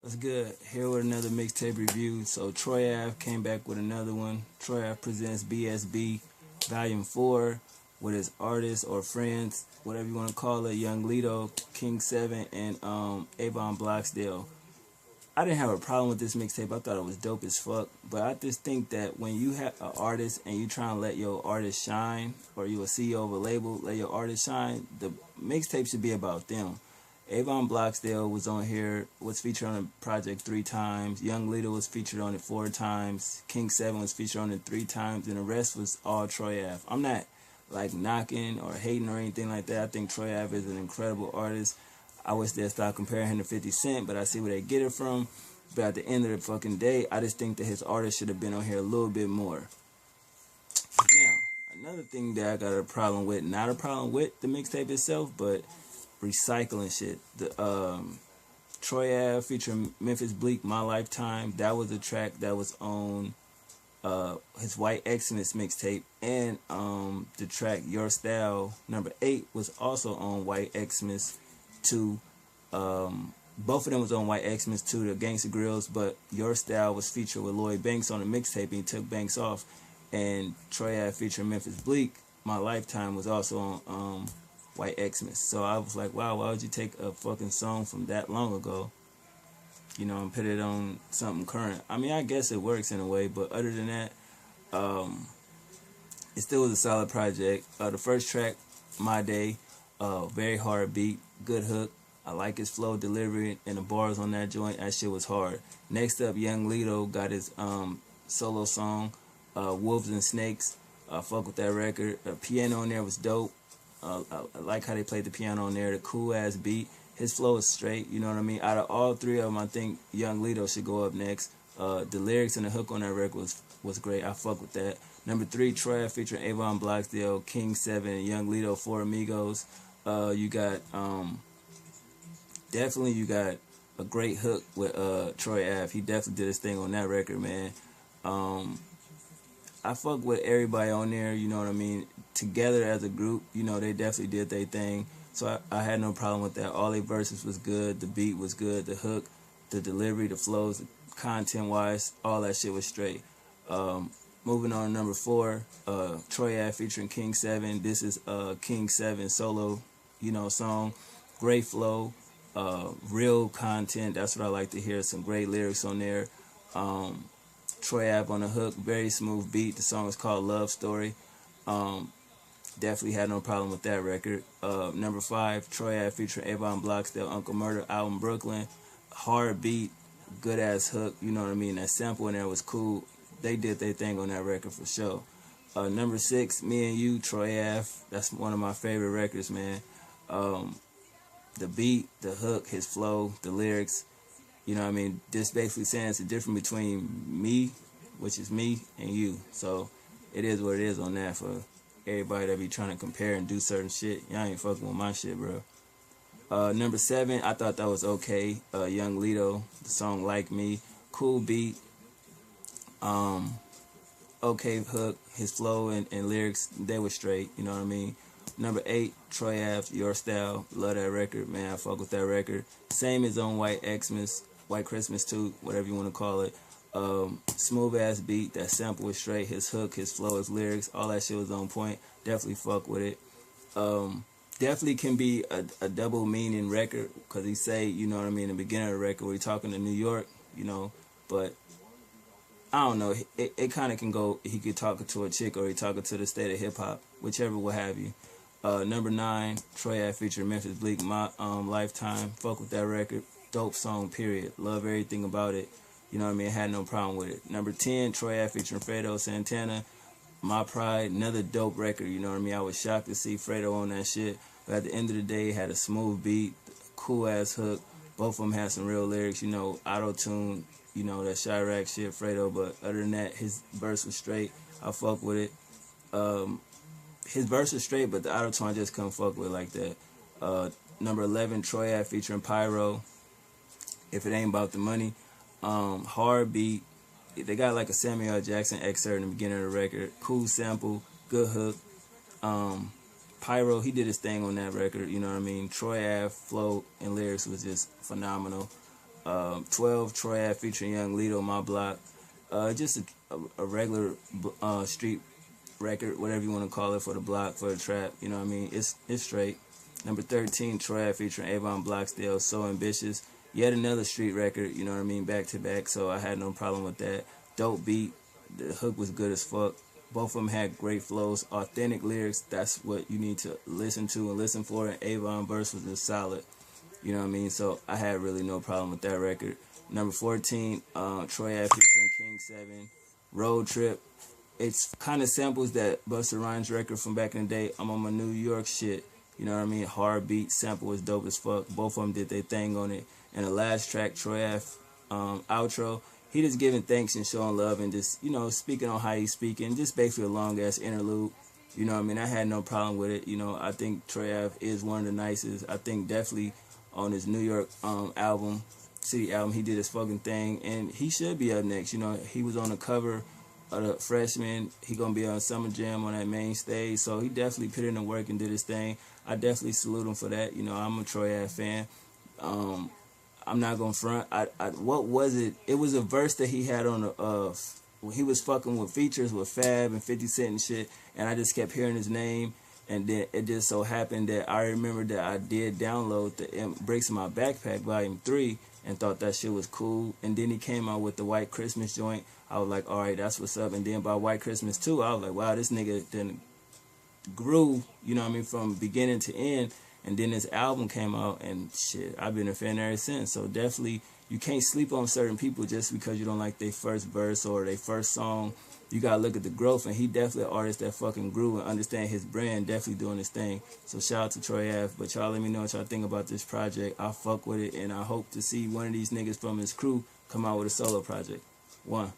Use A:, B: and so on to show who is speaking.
A: What's good? Here with another mixtape review. So Troy Ave came back with another one. Troy Ave presents BSB Volume 4 with his artists or friends, whatever you want to call it, Young Lido, King 7, and Avon Bloxdale. I didn't have a problem with this mixtape. I thought it was dope as fuck. But I just think that when you have an artist and you trying to let your artist shine, or you a CEO of a label, let your artist shine, the mixtape should be about them. Avon Bloxdale was on here, was featured on the project 3 times. Young Leader was featured on it 4 times. King 7 was featured on it 3 times. And the rest was all Troy Ave. I'm not like knocking or hating or anything like that. I think Troy Ave is an incredible artist. I wish they'd stop comparing him to 50 Cent, but I see where they get it from. But at the end of the fucking day, I just think that his artist should have been on here a little bit more. Now, another thing that I got a problem with, not a problem with the mixtape itself, but recycling shit. The Troy Ave featuring Memphis Bleak, My Lifetime, that was a track that was on his White Xmas mixtape, and the track Your Style number 8 was also on White Xmas 2. Both of them was on White Xmas 2, the Gangsta Grills, but Your Style was featured with Lloyd Banks on the mixtape, and he took Banks off. And Troy Ave featuring Memphis Bleak, My Lifetime, was also on White Xmas. So I was like, wow, why would you take a fucking song from that long ago, and put it on something current? I mean, I guess it works in a way, but other than that, it still was a solid project. The first track, My Day, very hard beat, good hook. I like his flow, delivery, and the bars on that joint. That shit was hard. Next up, Young Lido got his solo song, Wolves and Snakes. Fuck with that record. The piano on there was dope. I like how they played the piano on there. The cool ass beat. His flow is straight. You know what I mean? Out of all 3 of them, I think Young Lido should go up next. The lyrics and the hook on that record was great. I fuck with that. Number 3, Troy Ave featuring Avon Bloxdale, King 7, Young Lido, 4 Amigos. You got definitely you got a great hook with Troy Ave. He definitely did his thing on that record, man. I fuck with everybody on there, you know what I mean? Together as a group, they definitely did their thing. So I had no problem with that. All their verses was good. The beat was good. The hook, the delivery, the flows, content-wise, all that shit was straight. Moving on to number 4, Troy Ave featuring King 7. This is King 7 solo, song. Great flow, real content. That's what I like to hear. Some great lyrics on there. Troy Ave on the hook, very smooth beat. The song is called Love Story. Definitely had no problem with that record. Number 5, Troy Ave featuring Avon Bloxdale, Uncle Murder, album Brooklyn. Hard beat, good ass hook, you know what I mean? That sample in there was cool. They did their thing on that record for sure. Number 6, Me and You, Troy Ave. That's one of my favorite records, man. The beat, the hook, his flow, the lyrics. You know what I mean? This basically saying it's the difference between me, which is me, and you. So it is what it is on that for everybody that be trying to compare and do certain shit. Y'all ain't fucking with my shit, bro. Number 7, I thought that was okay. Young Lido, the song Like Me. Cool beat. Okay hook. His flow and lyrics, they were straight. You know what I mean? Number 8, Troy Ave, Your Style. Love that record, man. I fuck with that record. Same as on White Xmas, White Christmas 2, whatever you want to call it. Smooth ass beat. That sample was straight. His hook, his flow, his lyrics, all that shit was on point. Definitely fuck with it. Definitely can be a double meaning record, because he say, you know what I mean, in the beginning of the record where he talking to New York, but I don't know. It kind of can go, he could talk to a chick or he talking to the state of hip hop, whichever, what have you. Number 9, Troy Ave featuring Memphis Bleak, My Lifetime. Fuck with that record. Dope song, period. Love everything about it. You know what I mean? Had no problem with it. Number 10, Troy Ave featuring Fredo Santana, My Pride. Another dope record, you know what I mean? I was shocked to see Fredo on that shit. But at the end of the day, it had a smooth beat, cool ass hook. Both of them had some real lyrics, auto-tune, that Chirac shit, Fredo. But other than that, his verse was straight. I fuck with it. His verse was straight, but the auto-tune I just couldn't fuck with like that. Number 11, Troy Ave featuring Pyro, If It Ain't About the Money. Hard beat. They got like a Samuel L. Jackson excerpt in the beginning of the record. Cool sample, good hook. Pyro, he did his thing on that record, you know what I mean? Troy Ave, flow, and lyrics was just phenomenal. 12, Troy Ave featuring Young Lito, My Block. Just a regular street record, whatever you want to call it, for the block, for the trap. You know what I mean? It's straight. Number 13, Troy Ave featuring Avon Bloxdale, So Ambitious. Yet another street record, you know what I mean, back to back, so I had no problem with that. Dope beat, the hook was good as fuck. Both of them had great flows, authentic lyrics. That's what you need to listen to and listen for. And Avon verse was just solid, you know what I mean. So I had really no problem with that record. Number 14, Troy Ave featuring King 7, Road Trip. It's kind of samples that Busta Rhymes record from back in the day. I'm on my New York shit, you know what I mean. Hard beat, sample was dope as fuck. Both of them did their thing on it. And the last track, Troy Ave outro. He just giving thanks and showing love and just, you know, speaking on how he's speaking. Just basically a long-ass interlude. You know what I mean? I had no problem with it. You know, I think Troy Ave is one of the nicest. I think definitely on his New York album, City album, he did his fucking thing. And he should be up next. You know, he was on the cover of the Freshman. He going to be on Summer Jam on that main stage. So he definitely put in the work and did his thing. I definitely salute him for that. You know, I'm a Troy Ave fan. I'm not gonna front. What was it? It was a verse that he had on the he was fucking with features with Fab and 50 Cent and shit, and I just kept hearing his name, and then it just so happened that I remember that I did download the Breaks in My Backpack Volume 3 and thought that shit was cool, and then he came out with the White Christmas joint. I was like, all right, that's what's up. And then by White Christmas 2, I was like, wow, this nigga then grew, you know what I mean, from beginning to end. And then this album came out, and shit, I've been a fan ever since. So definitely, you can't sleep on certain people just because you don't like their first verse or their first song. You gotta look at the growth, and he definitely an artist that fucking grew and understand his brand, definitely doing his thing. So shout out to Troy Ave. But y'all let me know what y'all think about this project. I fuck with it, and I hope to see one of these niggas from his crew come out with a solo project. One.